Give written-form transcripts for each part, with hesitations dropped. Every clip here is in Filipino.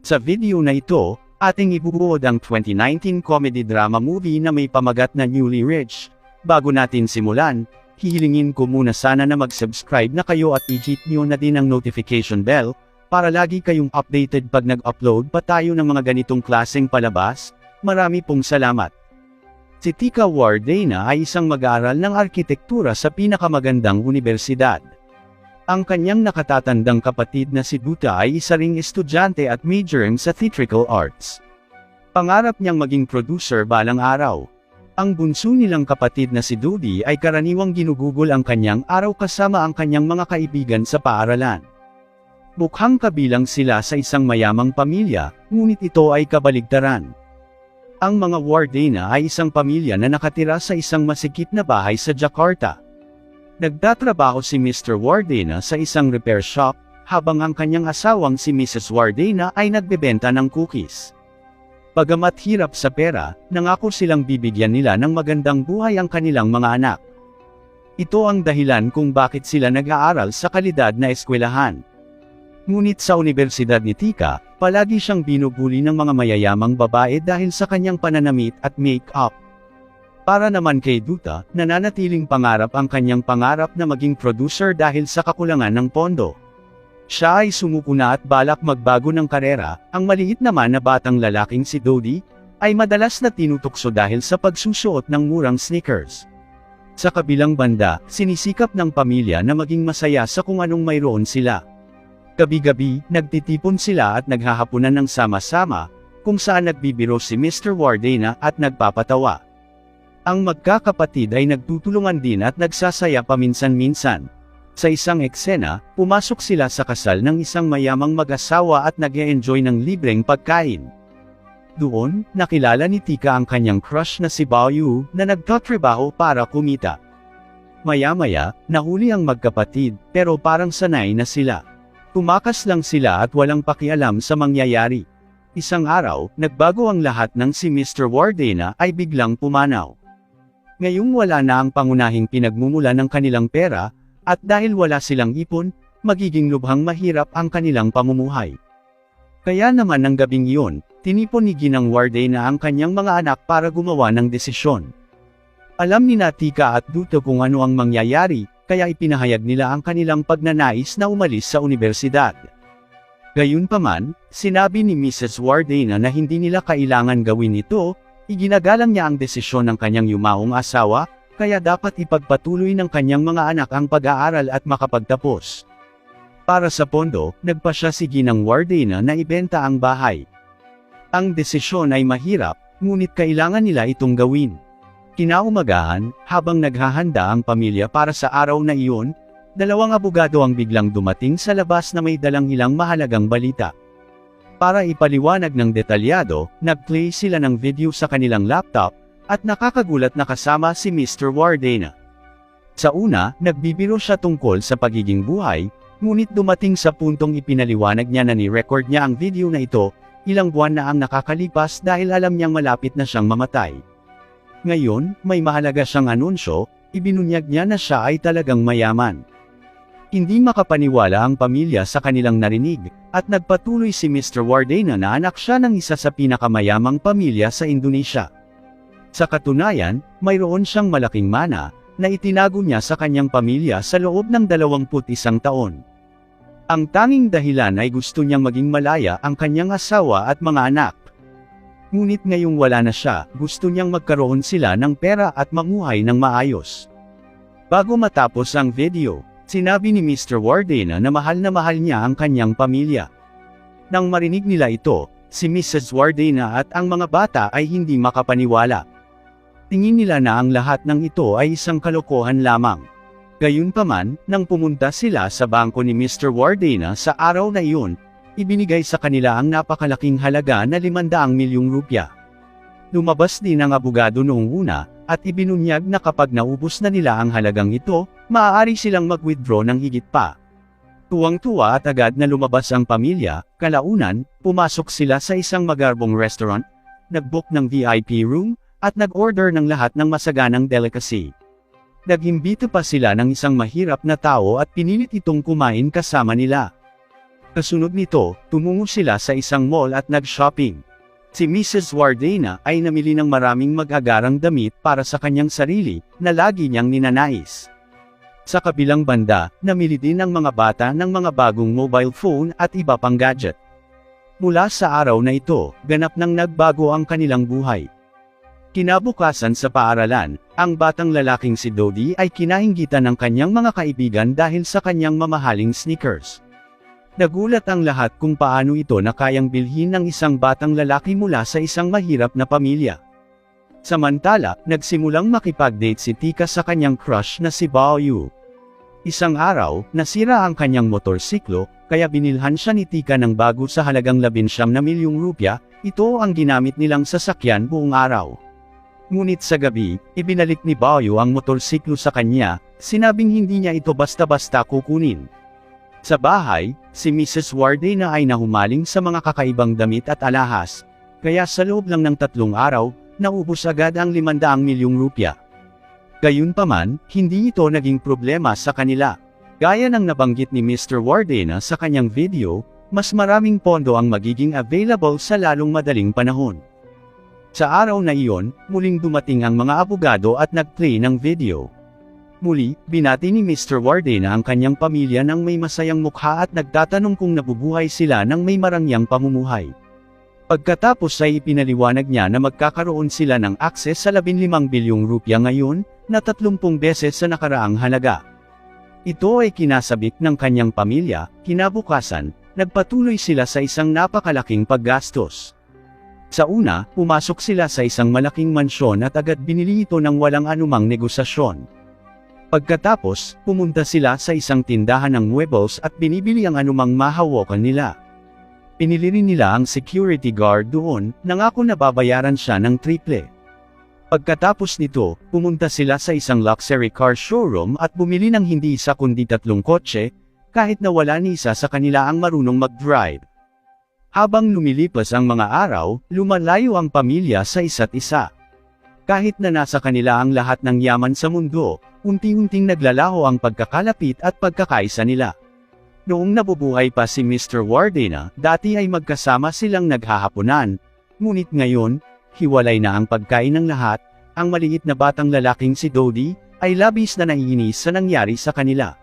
Sa video na ito, ating ibubuod ang 2019 comedy drama movie na may pamagat na Newly Rich. Bago natin simulan, hihilingin ko muna sana na mag-subscribe na kayo at i-hit nyo na din ang notification bell, para lagi kayong updated pag nag-upload pa tayo ng mga ganitong klaseng palabas. Marami pong salamat. Si Tika Wardena ay isang mag-aaral ng arkitektura sa pinakamagandang universidad. Ang kanyang nakatatandang kapatid na si Duta ay isa ring estudyante at majoring sa theatrical arts. Pangarap niyang maging producer balang araw. Ang bunso nilang kapatid na si Dodi ay karaniwang ginugugol ang kanyang araw kasama ang kanyang mga kaibigan sa paaralan. Mukhang kabilang sila sa isang mayamang pamilya, ngunit ito ay kabaligtaran. Ang mga Wardena ay isang pamilya na nakatira sa isang masikip na bahay sa Jakarta. Nagtatrabaho si Mr. Wardena sa isang repair shop, habang ang kanyang asawang si Mrs. Wardena ay nagbebenta ng cookies. Bagamat hirap sa pera, nangako silang bibigyan nila ng magandang buhay ang kanilang mga anak. Ito ang dahilan kung bakit sila nag-aaral sa kalidad na eskwelahan. Ngunit sa universidad ni Tika, palagi siyang binubuli ng mga mayayamang babae dahil sa kanyang pananamit at make-up. Para naman kay Duta, nananatiling pangarap ang kanyang pangarap na maging producer dahil sa kakulangan ng pondo. Siya ay sumuko na at balak magbago ng karera. Ang maliit naman na batang lalaking si Dodi, ay madalas na tinutukso dahil sa pagsusuot ng murang sneakers. Sa kabilang banda, sinisikap ng pamilya na maging masaya sa kung anong mayroon sila. Gabi-gabi, nagtitipon sila at naghahapunan ng sama-sama, kung saan nagbibiro si Mr. Wardena at nagpapatawa. Ang magkakapatid ay nagtutulungan din at nagsasaya paminsan-minsan. Sa isang eksena, pumasok sila sa kasal ng isang mayamang mag-asawa at nag-e-enjoy ng libreng pagkain. Doon, nakilala ni Tika ang kanyang crush na si Baoyu, na nagtatrabaho para kumita. Maya-maya, nahuli ang magkapatid, pero parang sanay na sila. Tumakas lang sila at walang pakialam sa mangyayari. Isang araw, nagbago ang lahat nang si Mr. Wardena ay biglang pumanaw. Ngayong wala na ang pangunahing pinagmumula ng kanilang pera, at dahil wala silang ipon, magiging lubhang mahirap ang kanilang pamumuhay. Kaya naman ng gabing iyon, tinipon ni Ginang Wardena ang kanyang mga anak para gumawa ng desisyon. Alam ni Tika at Duta kung ano ang mangyayari, kaya ipinahayag nila ang kanilang pagnanais na umalis sa universidad. Gayunpaman, sinabi ni Mrs. Wardena na hindi nila kailangan gawin ito, iginagalang niya ang desisyon ng kanyang yumaong asawa, kaya dapat ipagpatuloy ng kanyang mga anak ang pag-aaral at makapagtapos. Para sa pondo, nagpasya si Ginang Wardena na ibenta ang bahay. Ang desisyon ay mahirap, ngunit kailangan nila itong gawin. Kinaumagahan, habang naghahanda ang pamilya para sa araw na iyon, dalawang abogado ang biglang dumating sa labas na may dalang ilang mahalagang balita. Para ipaliwanag ng detalyado, nag-play sila ng video sa kanilang laptop, at nakakagulat na kasama si Mr. Wardena. Sa una, nagbibiro siya tungkol sa pagiging buhay, ngunit dumating sa puntong ipinaliwanag niya na ni-record niya ang video na ito, ilang buwan na ang nakakalipas dahil alam niyang malapit na siyang mamatay. Ngayon, may mahalaga siyang anunsyo, ibinunyag niya na siya ay talagang mayaman. Hindi makapaniwala ang pamilya sa kanilang narinig, at nagpatuloy si Mr. Wardena na anak siya ng isa sa pinakamayamang pamilya sa Indonesia. Sa katunayan, mayroon siyang malaking mana, na itinago niya sa kanyang pamilya sa loob ng 21 taon. Ang tanging dahilan ay gusto niyang maging malaya ang kanyang asawa at mga anak. Ngunit ngayong wala na siya, gusto niyang magkaroon sila ng pera at mamuhay ng maayos. Bago matapos ang video, sinabi ni Mr. Wardena na mahal niya ang kanyang pamilya. Nang marinig nila ito, si Mrs. Wardena at ang mga bata ay hindi makapaniwala. Tingin nila na ang lahat ng ito ay isang kalokohan lamang. Gayunpaman, nang pumunta sila sa bangko ni Mr. Wardena sa araw na iyon, ibinigay sa kanila ang napakalaking halaga na 500 milyong rupya. Lumabas din ang abogado noong una, at ibinunyag na kapag naubos na nila ang halagang ito, maaari silang mag-withdraw ng higit pa. Tuwang-tuwa at agad na lumabas ang pamilya. Kalaunan, pumasok sila sa isang magarbong restaurant, nag-book ng VIP room, at nag-order ng lahat ng masaganang delicacy. Nag-imbita pa sila ng isang mahirap na tao at pinilit itong kumain kasama nila. Kasunod nito, tumungo sila sa isang mall at nag-shopping. Si Mrs. Wardena ay namili ng maraming mag-agarang damit para sa kanyang sarili, na lagi niyang ninanais. Sa kabilang banda, namili din ang mga bata ng mga bagong mobile phone at iba pang gadget. Mula sa araw na ito, ganap nang nagbago ang kanilang buhay. Kinabukasan sa paaralan, ang batang lalaking si Dodi ay kinainggitan ng kanyang mga kaibigan dahil sa kanyang mamahaling sneakers. Nagulat ang lahat kung paano ito na kayang bilhin ng isang batang lalaki mula sa isang mahirap na pamilya. Samantala, nagsimulang makipag-date si Tika sa kanyang crush na si Bao Yu. Isang araw, nasira ang kanyang motorsiklo, kaya binilhan siya ni Tika ng bago sa halagang 19 milyong rupya. Ito ang ginamit nilang sasakyan buong araw. Ngunit sa gabi, ibinalik ni Bao Yu ang motorsiklo sa kanya, sinabing hindi niya ito basta-basta kukunin. Sa bahay, si Mrs. Wardena ay nahumaling sa mga kakaibang damit at alahas, kaya sa loob lang ng 3 araw, naubos agad ang 500 milyong rupya. Gayunpaman, hindi ito naging problema sa kanila. Gaya ng nabanggit ni Mr. Wardena sa kanyang video, mas maraming pondo ang magiging available sa lalong madaling panahon. Sa araw na iyon, muling dumating ang mga abogado at nag-play ng video. Muli, binati ni Mr. Wardena ang kanyang pamilya ng may masayang mukha at nagtatanong kung nabubuhay sila ng may marangyang pamumuhay. Pagkatapos ay ipinaliwanag niya na magkakaroon sila ng akses sa 15 bilyong rupya ngayon, na 30 beses sa nakaraang halaga. Ito ay kinasabik ng kanyang pamilya. Kinabukasan, nagpatuloy sila sa isang napakalaking paggastos. Sa una, pumasok sila sa isang malaking mansyon at agad binili ito ng walang anumang negosasyon. Pagkatapos, pumunta sila sa isang tindahan ng muebles at binibili ang anumang mahawakan nila. Pinili rin nila ang security guard doon, nangako na babayaran siya ng triple. Pagkatapos nito, pumunta sila sa isang luxury car showroom at bumili ng hindi isa kundi 3 kotse, kahit na wala ni isa sa kanila ang marunong mag-drive. Habang lumilipas ang mga araw, lumalayo ang pamilya sa isa't isa. Kahit na nasa kanila ang lahat ng yaman sa mundo, unti-unting naglalaho ang pagkakalapit at pagkakaisa nila. Noong nabubuhay pa si Mr. Wardena, dati ay magkasama silang naghahapunan. Ngunit ngayon, hiwalay na ang pagkain ng lahat. Ang maliit na batang lalaking si Dodi, ay labis na naiinis sa nangyari sa kanila.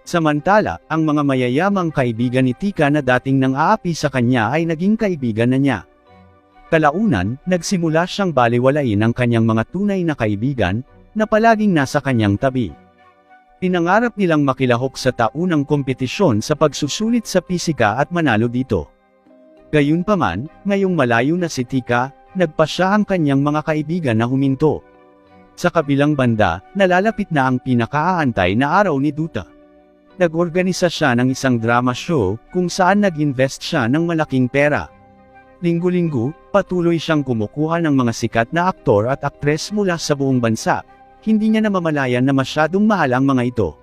Samantala, ang mga mayayamang kaibigan ni Tika na dating nang aapi sa kanya ay naging kaibigan na niya. Kalaunan, nagsimula siyang balewalain ang kanyang mga tunay na kaibigan, na palaging nasa kanyang tabi. Pinangarap nilang makilahok sa taunang kompetisyon sa pagsusulit sa pisika at manalo dito. Gayunpaman, ngayong malayo na si Tika, nagpasya ang kanyang mga kaibigan na huminto. Sa kabilang banda, nalalapit na ang pinakaaantay na araw ni Duta. Nag-organisa siya ng isang drama show, kung saan nag-invest siya ng malaking pera. Linggo-linggo, patuloy siyang kumukuha ng mga sikat na aktor at aktres mula sa buong bansa. Hindi niya namamalayan na masyadong mahal ang mga ito.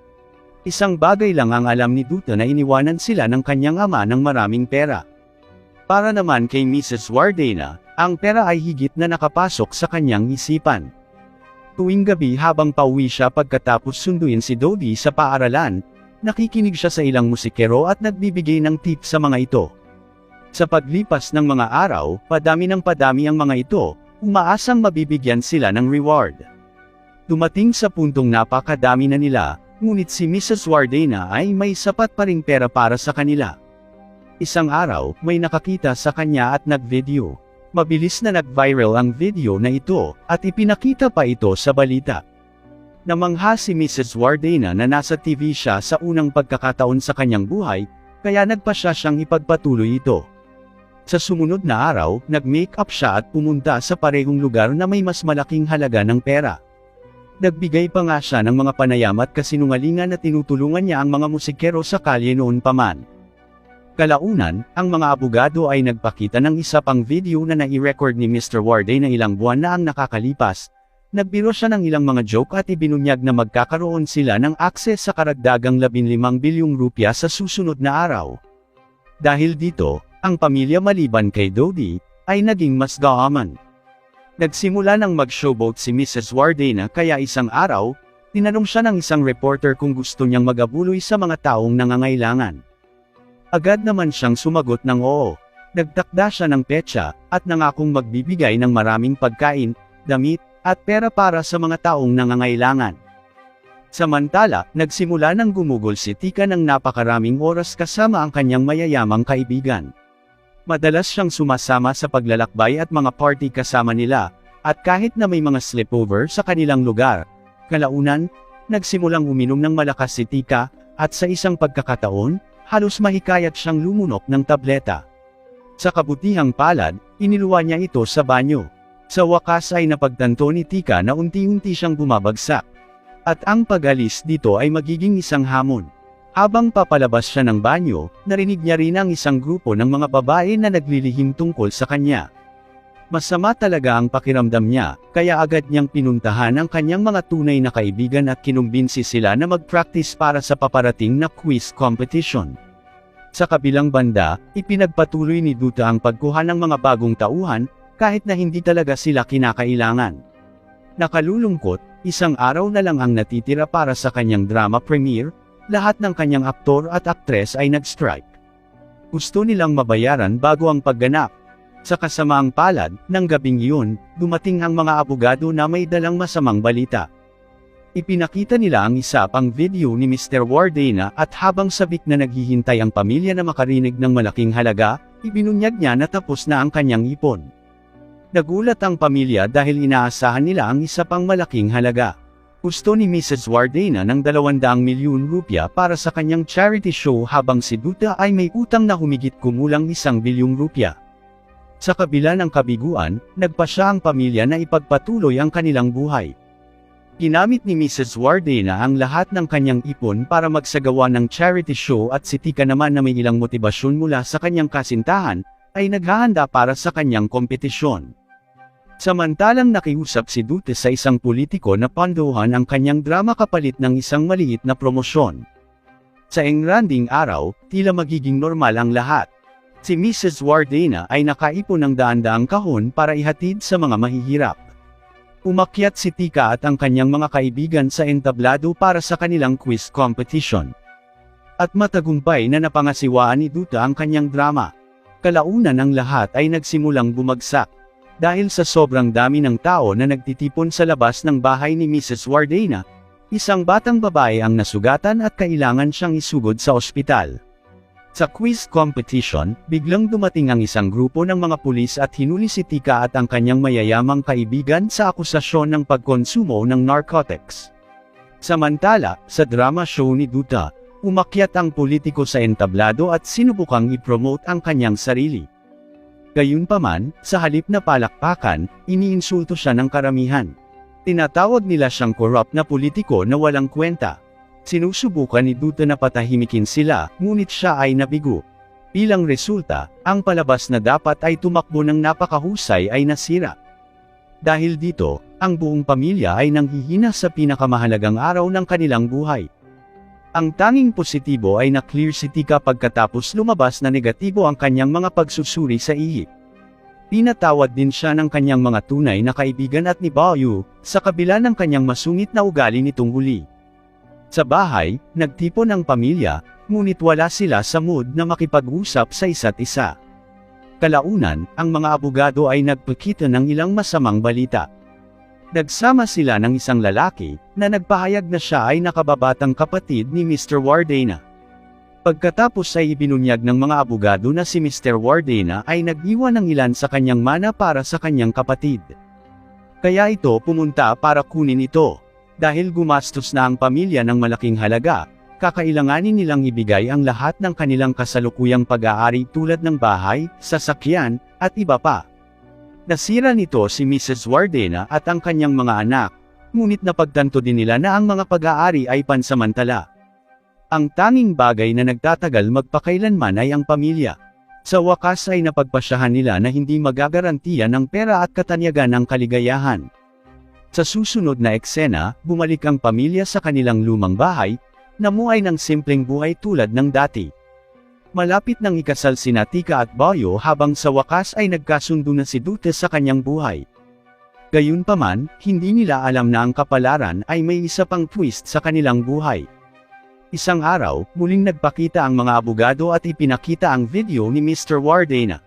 Isang bagay lang ang alam ni Duta na iniwanan sila ng kanyang ama ng maraming pera. Para naman kay Mrs. Wardena, ang pera ay higit na nakapasok sa kanyang isipan. Tuwing gabi habang pauwi siya pagkatapos sunduin si Dodi sa paaralan, nakikinig siya sa ilang musikero at nagbibigay ng tip sa mga ito. Sa paglipas ng mga araw, padami ng padami ang mga ito, umaasang mabibigyan sila ng reward. Dumating sa puntong napakadami na nila, ngunit si Mrs. Wardena ay may sapat pa ring pera para sa kanila. Isang araw, may nakakita sa kanya at nag-video. Mabilis na nag-viral ang video na ito, at ipinakita pa ito sa balita. Namangha si Mrs. Wardena na nasa TV siya sa unang pagkakataon sa kanyang buhay, kaya nagpasya siyang ipagpatuloy ito. Sa sumunod na araw, nag-make-up siya at pumunta sa parehong lugar na may mas malaking halaga ng pera. Nagbigay pa nga siya ng mga panayam at kasinungalingan na tinutulungan niya ang mga musikero sa kalye noon pa man. Kalaunan, ang mga abogado ay nagpakita ng isa pang video na nai-record ni Mr. Wardena ilang buwan na ang nakakalipas. Nagbiro siya ng ilang mga joke at ibinunyag na magkakaroon sila ng akses sa karagdagang 15 bilyong rupya sa susunod na araw. Dahil dito, ang pamilya maliban kay Dodi, ay naging mas gaaman. Nagsimula ng mag-showboat si Mrs. Wardena kaya isang araw, tinanong siya ng isang reporter kung gusto niyang magabuloy sa mga taong nangangailangan. Agad naman siyang sumagot ng oo. Nagtakda siya ng petsa, at nangakong magbibigay ng maraming pagkain, damit, at pera para sa mga taong nangangailangan. Samantala, nagsimula ng gumugol si Tika ng napakaraming oras kasama ang kanyang mayayamang kaibigan. Madalas siyang sumasama sa paglalakbay at mga party kasama nila, at kahit na may mga sleepover sa kanilang lugar, kalaunan, nagsimulang uminom ng malakas si Tika, at sa isang pagkakataon, halos mahikayat siyang lumunok ng tableta. Sa kabutihang palad, iniluwa niya ito sa banyo. Sa wakas ay napagtanto ni Tika na unti-unti siyang bumabagsak. At ang pag-alis dito ay magiging isang hamon. Habang papalabas siya ng banyo, narinig niya rin ang isang grupo ng mga babae na naglilihim tungkol sa kanya. Masama talaga ang pakiramdam niya, kaya agad niyang pinuntahan ang kanyang mga tunay na kaibigan at kinumbinsi sila na mag-practice para sa paparating na quiz competition. Sa kabilang banda, ipinagpatuloy ni Duta ang pagkuha ng mga bagong tauhan, kahit na hindi talaga sila kinakailangan. Nakalulungkot, isang araw na lang ang natitira para sa kanyang drama premiere, lahat ng kanyang aktor at aktres ay nag-strike. Gusto nilang mabayaran bago ang pagganap. Sa kasamaang palad, ng gabing iyon, dumating ang mga abogado na may dalang masamang balita. Ipinakita nila ang isa pang video ni Mr. Wardena at habang sabik na naghihintay ang pamilya na makarinig ng malaking halaga, ibinunyag niya na tapos na ang kanyang ipon. Nagulat ang pamilya dahil inaasahan nila ang isa pang malaking halaga. Gusto ni Mrs. Wardena ng 200 milyon rupya para sa kanyang charity show habang si Duta ay may utang na humigit kumulang 1 bilyong rupya. Sa kabila ng kabiguan, nagpasya ang pamilya na ipagpatuloy ang kanilang buhay. Ginamit ni Mrs. Wardena ang lahat ng kanyang ipon para magsagawa ng charity show at si Tika naman na may ilang motibasyon mula sa kanyang kasintahan, ay naghahanda para sa kanyang kompetisyon. Samantalang nakiusap si Duterte sa isang politiko na pondohan ang kanyang drama kapalit ng isang maliit na promosyon. Sa engranding araw, tila magiging normal ang lahat. Si Mrs. Wardena ay nakaipon ng daan-daang kahon para ihatid sa mga mahihirap. Umakyat si Tika at ang kanyang mga kaibigan sa entablado para sa kanilang quiz competition. At matagumpay na napangasiwaan ni Duta ang kanyang drama. Kalaunan ang lahat ay nagsimulang bumagsak. Dahil sa sobrang dami ng tao na nagtitipon sa labas ng bahay ni Mrs. Wardena, isang batang babae ang nasugatan at kailangan siyang isugod sa ospital. Sa quiz competition, biglang dumating ang isang grupo ng mga pulis at hinuli si Tika at ang kanyang mayayamang kaibigan sa akusasyon ng pagkonsumo ng narcotics. Samantala, sa drama show ni Duta, umakyat ang politiko sa entablado at sinubukang i-promote ang kanyang sarili. Gayunpaman, sa halip na palakpakan, iniinsulto siya ng karamihan. Tinatawag nila siyang corrupt na politiko na walang kwenta. Sinusubukan ni Duta na patahimikin sila, ngunit siya ay nabigo. Bilang resulta, ang palabas na dapat ay tumakbo ng napakahusay ay nasira. Dahil dito, ang buong pamilya ay nanghihina sa pinakamahalagang araw ng kanilang buhay. Ang tanging positibo ay na-clear si Tika pagkatapos lumabas na negatibo ang kanyang mga pagsusuri sa ihip. Pinatawad din siya ng kanyang mga tunay na kaibigan at ni Bao, sa kabila ng kanyang masungit na ugali nitong huli. Sa bahay, nagtipon ang pamilya, ngunit wala sila sa mood na makipag-usap sa isa't isa. Kalaunan, ang mga abogado ay nagpakita ng ilang masamang balita. Nagsama sila ng isang lalaki, na nagpahayag na siya ay nakababatang kapatid ni Mr. Wardena. Pagkatapos ay ibinunyag ng mga abogado na si Mr. Wardena ay nag-iwan ng ilan sa kanyang mana para sa kanyang kapatid. Kaya ito pumunta para kunin ito. Dahil gumastos na ang pamilya ng malaking halaga, kakailanganin nilang ibigay ang lahat ng kanilang kasalukuyang pag-aari tulad ng bahay, sasakyan, at iba pa. Nasira nito si Mrs. Wardena at ang kanyang mga anak, ngunit napagtanto din nila na ang mga pag-aari ay pansamantala. Ang tanging bagay na nagtatagal magpakailanman ay ang pamilya. Sa wakas ay napagpasyahan nila na hindi magagarantiya ng pera at katanyagan ng kaligayahan. Sa susunod na eksena, bumalik ang pamilya sa kanilang lumang bahay, namuhay ng simpleng buhay tulad ng dati. Malapit nang ikasal sina Tika at Bao habang sa wakas ay nagkasundo na si Duterte sa kanyang buhay. Gayunpaman, hindi nila alam na ang kapalaran ay may isa pang twist sa kanilang buhay. Isang araw, muling nagpakita ang mga abogado at ipinakita ang video ni Mr. Wardena.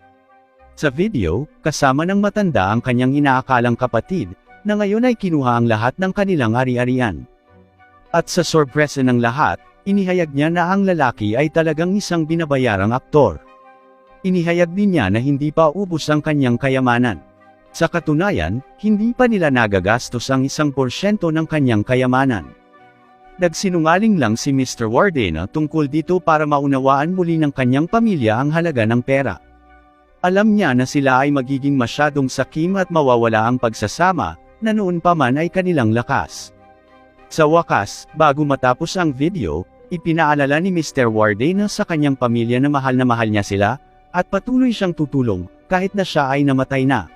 Sa video, kasama ng matanda ang kanyang inaakalang kapatid, na ngayon ay kinuha ang lahat ng kanilang ari-arian. At sa sorpresa ng lahat, inihayag niya na ang lalaki ay talagang isang binabayarang aktor. Inihayag din niya na hindi pa ubos ang kanyang kayamanan. Sa katunayan, hindi pa nila nagagastos ang 1% ng kanyang kayamanan. Nagsinungaling lang si Mr. Wardena tungkol dito para maunawaan muli ng kanyang pamilya ang halaga ng pera. Alam niya na sila ay magiging masyadong sakim at mawawala ang pagsasama, na noon pa man ay kanilang lakas. Sa wakas, bago matapos ang video, ipinaalala ni Mr. Wardena sa kanyang pamilya na mahal niya sila, at patuloy siyang tutulong, kahit na siya ay namatay na.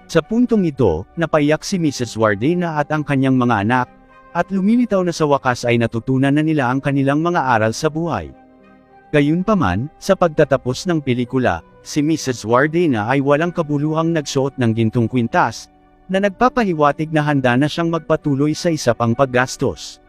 Sa puntong ito, napaiyak si Mrs. Wardena at ang kanyang mga anak, at lumilitaw na sa wakas ay natutunan na nila ang kanilang mga aral sa buhay. Gayunpaman, sa pagtatapos ng pelikula, si Mrs. Wardena ay walang kabuluhang nagsuot ng gintong kwintas, na nagpapahiwatig na handa na siyang magpatuloy sa isa pang paggastos.